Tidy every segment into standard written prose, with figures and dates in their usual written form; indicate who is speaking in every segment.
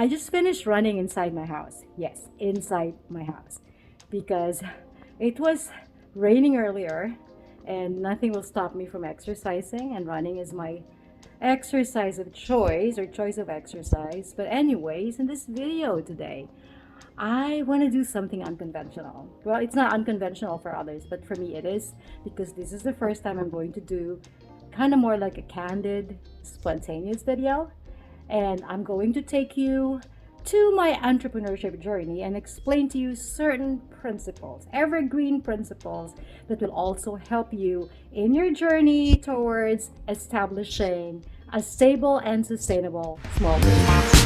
Speaker 1: I just finished running inside my house. Yes, inside my house. Because it was raining earlier and nothing will stop me from exercising, and running is my exercise of choice or choice of exercise. But anyways, in this video today, I want to do something unconventional. Well, it's not unconventional for others, but for me it is, because this is the first time I'm going to do kind of more like a candid, spontaneous video. And I'm going to take you to my entrepreneurship journey and explain to you certain principles, evergreen principles that will also help you in your journey towards establishing a stable and sustainable small business.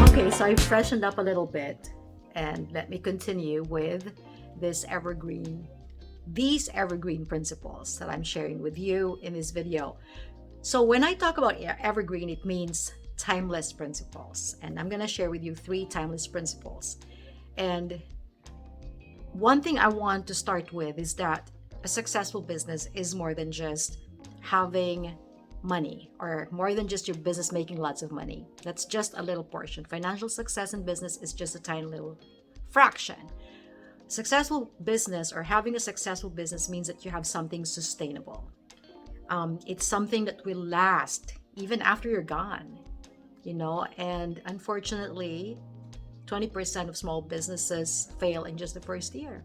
Speaker 1: Okay, so I've freshened up a little bit, and let me continue with this evergreen these evergreen principles that I'm sharing with you in this video. So when I talk about evergreen, it means timeless principles, and I'm going to share with you 3 timeless principles. And one thing I want to start with is that a successful business is more than just having money, or more than just your business making lots of money. That's just a little portion. Financial success in business is just a tiny little fraction. Successful business, or having a successful business, means that you have something sustainable. It's something that will last even after you're gone, and unfortunately 20% of small businesses fail in just the first year,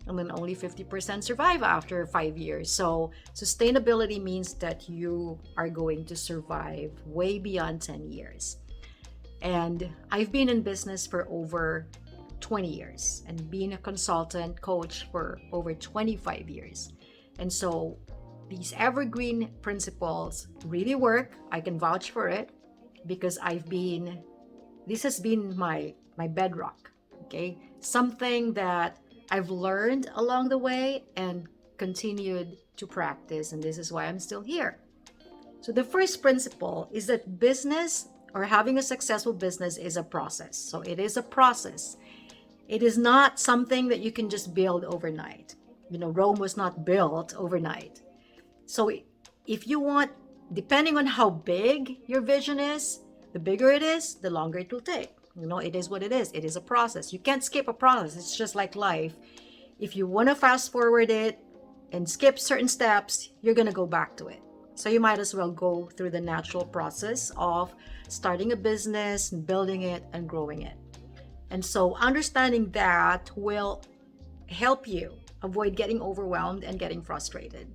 Speaker 1: and then only 50% survive after 5 years. So sustainability means that you are going to survive way beyond 10 years. And I've been in business for over 20 years and being a consultant coach for over 25 years. And so these evergreen principles really work. I can vouch for it because this has been my bedrock, okay? Something that I've learned along the way and continued to practice, and this is why I'm still here. So the first principle is that business, or having a successful business, is a process. So it is a process. It is not something that you can just build overnight. Rome was not built overnight. So if you want, depending on how big your vision is, the bigger it is, the longer it will take. It is what it is. It is a process. You can't skip a process. It's just like life. If you want to fast forward it and skip certain steps, you're going to go back to it. So you might as well go through the natural process of starting a business, building it, and growing it. And so understanding that will help you avoid getting overwhelmed and getting frustrated.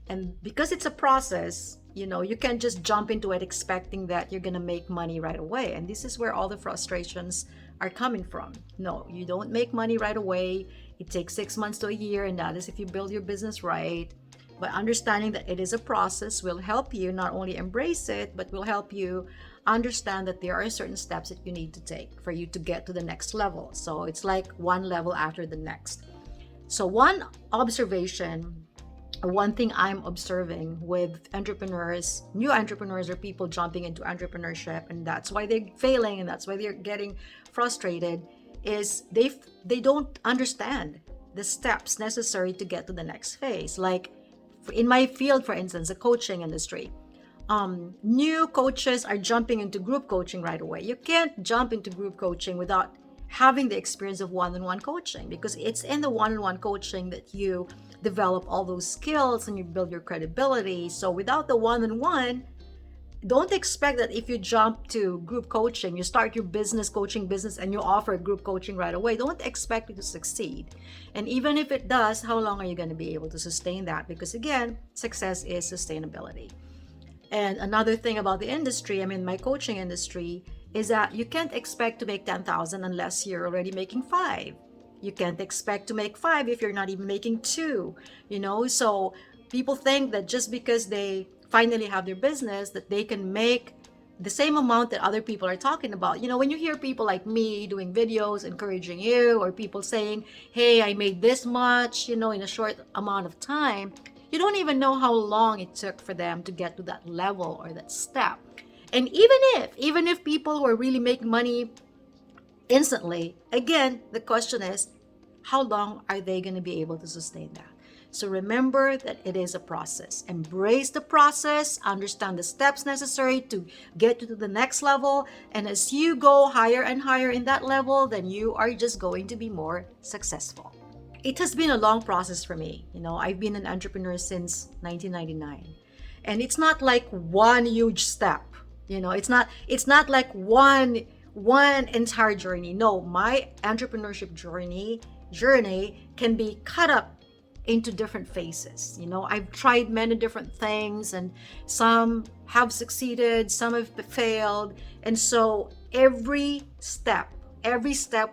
Speaker 1: And because it's a process, you can't just jump into it expecting that you're going to make money right away. And this is where all the frustrations are coming from. No, you don't make money right away. It takes 6 months to a year, and that is if you build your business right. But understanding that it is a process will help you not only embrace it, but will help you understand that there are certain steps that you need to take for you to get to the next level. So it's like one level after the next. So one observation, or one thing I'm observing with entrepreneurs, new entrepreneurs, or people jumping into entrepreneurship, and that's why they're failing and that's why they're getting frustrated, is they don't understand the steps necessary to get to the next phase. Like in my field, for instance, the coaching industry, new coaches are jumping into group coaching right away. You can't jump into group coaching without having the experience of one-on-one coaching, because it's in the one-on-one coaching that you develop all those skills and you build your credibility. So without the one-on-one, don't expect that if you jump to group coaching, you start your coaching business and you offer group coaching right away, don't expect it to succeed. And even if it does, how long are you going to be able to sustain that? Because again, success is sustainability. And another thing about the industry, my coaching industry, is that you can't expect to make 10,000 unless you're already making 5. You can't expect to make 5 if you're not even making 2, So people think that just because they finally have their business, that they can make the same amount that other people are talking about. When you hear people like me doing videos encouraging you, or people saying, hey, I made this much, in a short amount of time, you don't even know how long it took for them to get to that level or that step. And even if people were really making money instantly, again, the question is, how long are they going to be able to sustain that? So remember that it is a process. Embrace the process, understand the steps necessary to get you to the next level. And as you go higher and higher in that level, then you are just going to be more successful. It has been a long process for me. I've been an entrepreneur since 1999. And it's not like one huge step. It's not like one entire journey. No, my entrepreneurship journey can be cut up into different phases. I've tried many different things, and some have succeeded, some have failed. And so every step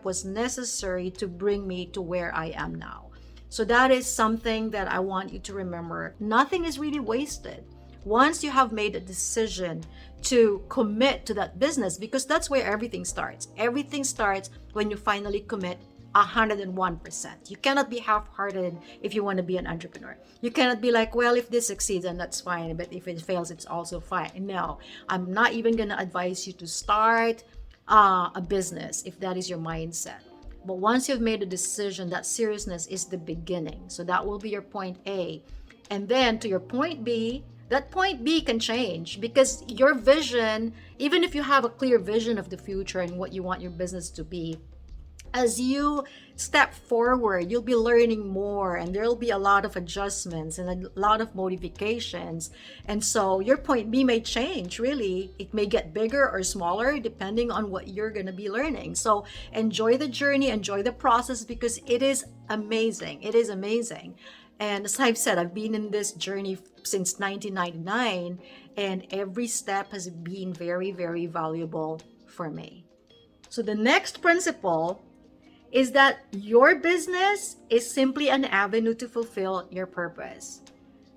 Speaker 1: was necessary to bring me to where I am now. So that is something that I want you to remember. Nothing is really wasted once you have made a decision to commit to that business, because that's where everything starts. Everything starts when you finally commit 101%. You cannot be half-hearted if you want to be an entrepreneur. You cannot be like, well, if this succeeds, then that's fine, but if it fails, it's also fine. No, I'm not even going to advise you to start a business if that is your mindset. But once you've made a decision, that seriousness is the beginning. So that will be your point A. And then to your point B, that point B can change, because your vision, even if you have a clear vision of the future and what you want your business to be, as you step forward, you'll be learning more, and there'll be a lot of adjustments and a lot of modifications. And so your point B may change, really. It may get bigger or smaller depending on what you're going to be learning. So enjoy the journey, enjoy the process, because it is amazing. It is amazing. And as I've said, I've been in this journey since 1999, and every step has been very, very valuable for me. So the next principle is that your business is simply an avenue to fulfill your purpose.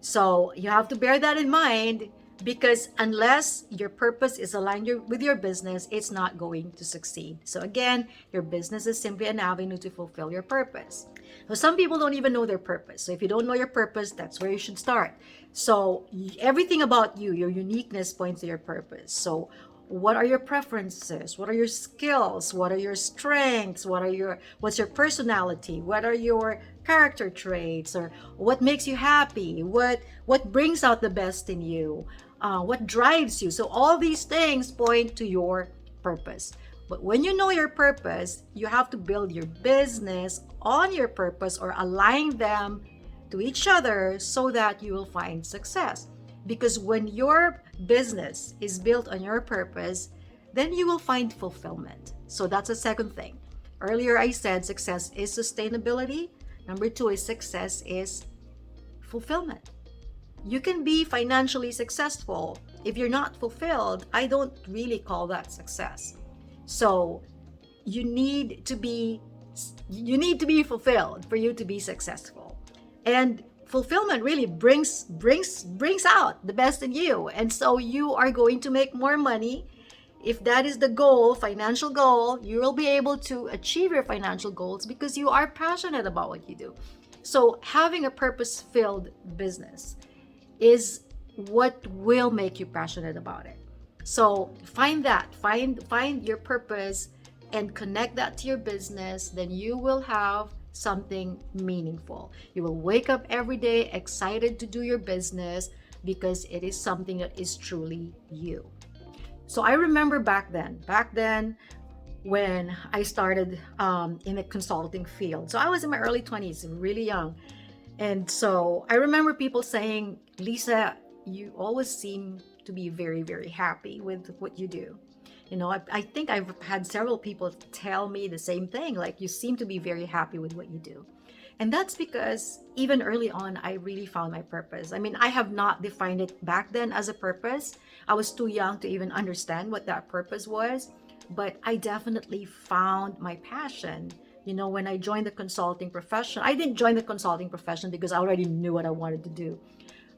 Speaker 1: So you have to bear that in mind, because unless your purpose is aligned with your business, it's not going to succeed. So again, your business is simply an avenue to fulfill your purpose. So some people don't even know their purpose. So if you don't know your purpose, that's where you should start. So everything about you, your uniqueness, points to your purpose. So what are your preferences? What are your skills? What are your strengths? What's your personality? What are your character traits? Or what makes you happy? What brings out the best in you? What drives you? So all these things point to your purpose. But when you know your purpose, you have to build your business on your purpose, or align them to each other so that you will find success. Because when your business is built on your purpose, then you will find fulfillment. So that's the second thing. Earlier I said success is sustainability. Number 2 is success is fulfillment. You can be financially successful. If you're not fulfilled, I don't really call that success. So you need to be fulfilled for you to be successful. And fulfillment really brings out the best in you. And so you are going to make more money. If that is the goal, financial goal, you will be able to achieve your financial goals because you are passionate about what you do. So having a purpose-filled business is what will make you passionate about it. So find your purpose and connect that to your business. Then you will have something meaningful. You will wake up every day excited to do your business because it is something that is truly you. So I remember back then when I started in the consulting field. So I was in my early 20s, really young. And so I remember people saying, Lisa, you always seem to be very, very happy with what you do. You know, I think I've had several people tell me the same thing, like you seem to be very happy with what you do. And that's because even early on, I really found my purpose. I mean, I have not defined it back then as a purpose. I was too young to even understand what that purpose was, but I definitely found my passion. You know, when I joined the consulting profession, I didn't join the consulting profession because I already knew what I wanted to do.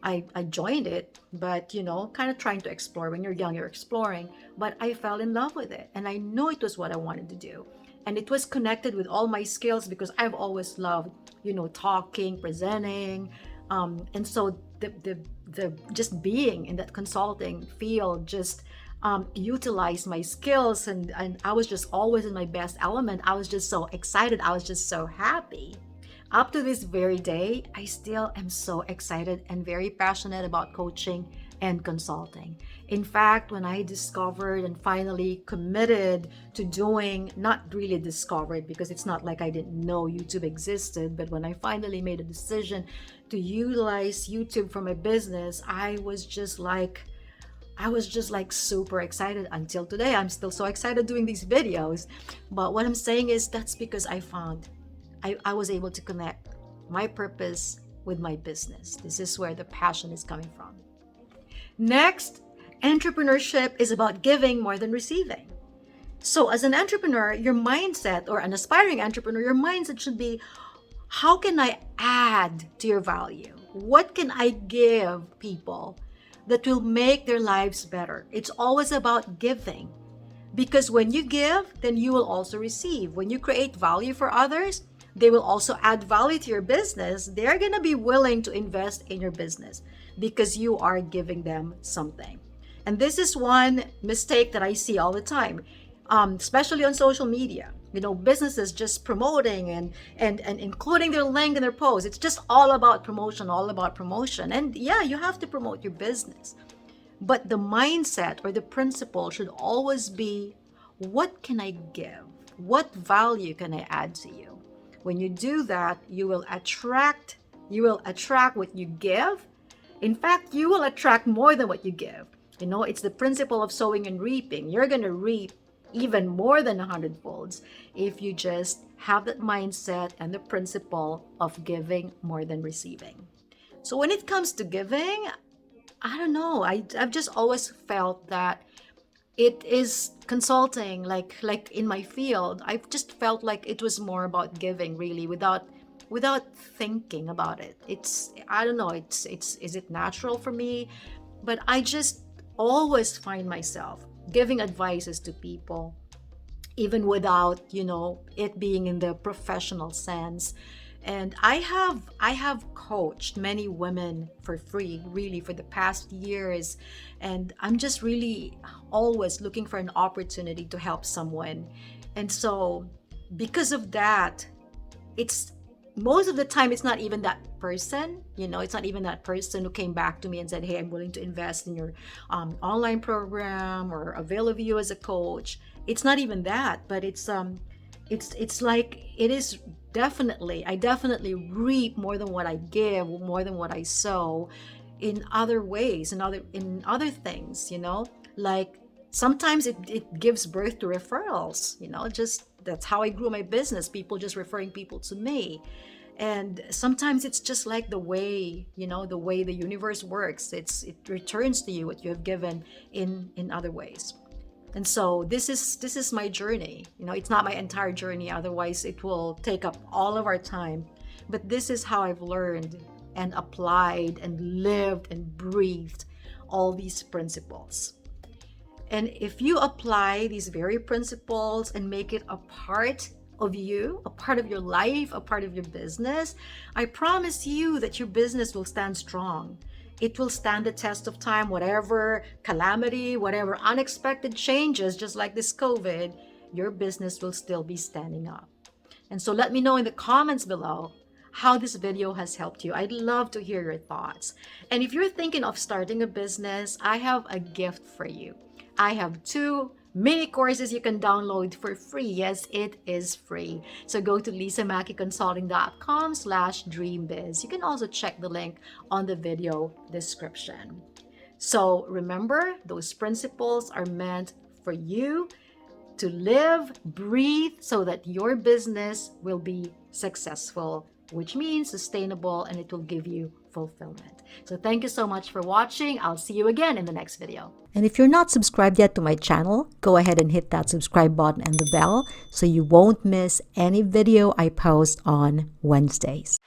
Speaker 1: I joined it, but, you know, kind of trying to explore. When you're young, you're exploring, but I fell in love with it and I knew it was what I wanted to do. And it was connected with all my skills because I've always loved, you know, talking, presenting. And so the just being in that consulting field just utilized my skills, and I was just always in my best element. I was just so excited. I was just so happy. Up to this very day, I still am so excited and very passionate about coaching and consulting. In fact, when I discovered and finally committed to doing, not really discovered because it's not like I didn't know YouTube existed, but when I finally made a decision to utilize YouTube for my business, I was just like super excited until today. I'm still so excited doing these videos. But what I'm saying is that's because I was able to connect my purpose with my business. This is where the passion is coming from. Next, entrepreneurship is about giving more than receiving. So as an entrepreneur, your mindset, or an aspiring entrepreneur, your mindset should be, how can I add to your value? What can I give people that will make their lives better? It's always about giving. Because when you give, then you will also receive. When you create value for others, they will also add value to your business. They're going to be willing to invest in your business because you are giving them something. And this is one mistake that I see all the time, especially on social media. Businesses just promoting and including their link in their posts. It's just all about promotion, all about promotion. And yeah, you have to promote your business. But the mindset or the principle should always be, what can I give? What value can I add to you? When you do that, you will attract what you give. In fact, you will attract more than what you give. It's the principle of sowing and reaping. You're going to reap even more than 100-folds if you just have that mindset and the principle of giving more than receiving. So when it comes to giving, I don't know. I've just always felt that it is consulting, like in my field. I've just felt like it was more about giving, really, without thinking about it. I don't know. Is it natural for me? But I just always find myself giving advices to people, even without it being in the professional sense. And I have coached many women for free, really, for the past years. And I'm just really always looking for an opportunity to help someone. And so because of that, it's most of the time, it's not even that person, it's not even that person who came back to me and said, hey, I'm willing to invest in your online program or avail of you as a coach. It's not even that, but it's like, it is definitely, I definitely reap more than what I give, more than what I sow in other ways, in other things, like sometimes it gives birth to referrals, just that's how I grew my business, people just referring people to me. And sometimes it's just like the way the universe works. It returns to you what you have given in other ways. And so this is my journey. It's not my entire journey, otherwise it will take up all of our time. But this is how I've learned and applied and lived and breathed all these principles. And if you apply these very principles and make it a part of you, a part of your life, a part of your business, I promise you that your business will stand strong. It will stand the test of time, whatever calamity, whatever unexpected changes, just like this COVID, your business will still be standing up. And so let me know in the comments below how this video has helped you. I'd love to hear your thoughts. And if you're thinking of starting a business, I have a gift for you. I have 2 mini courses you can download for free. Yes, it is free. So go to lisamakiconsulting.com/dreambiz. You can also check the link on the video description. So remember, those principles are meant for you to live, breathe, so that your business will be successful, which means sustainable, and it will give you fulfillment. So thank you so much for watching. I'll see you again in the next video. And if you're not subscribed yet to my channel, go ahead and hit that subscribe button and the bell so you won't miss any video I post on Wednesdays.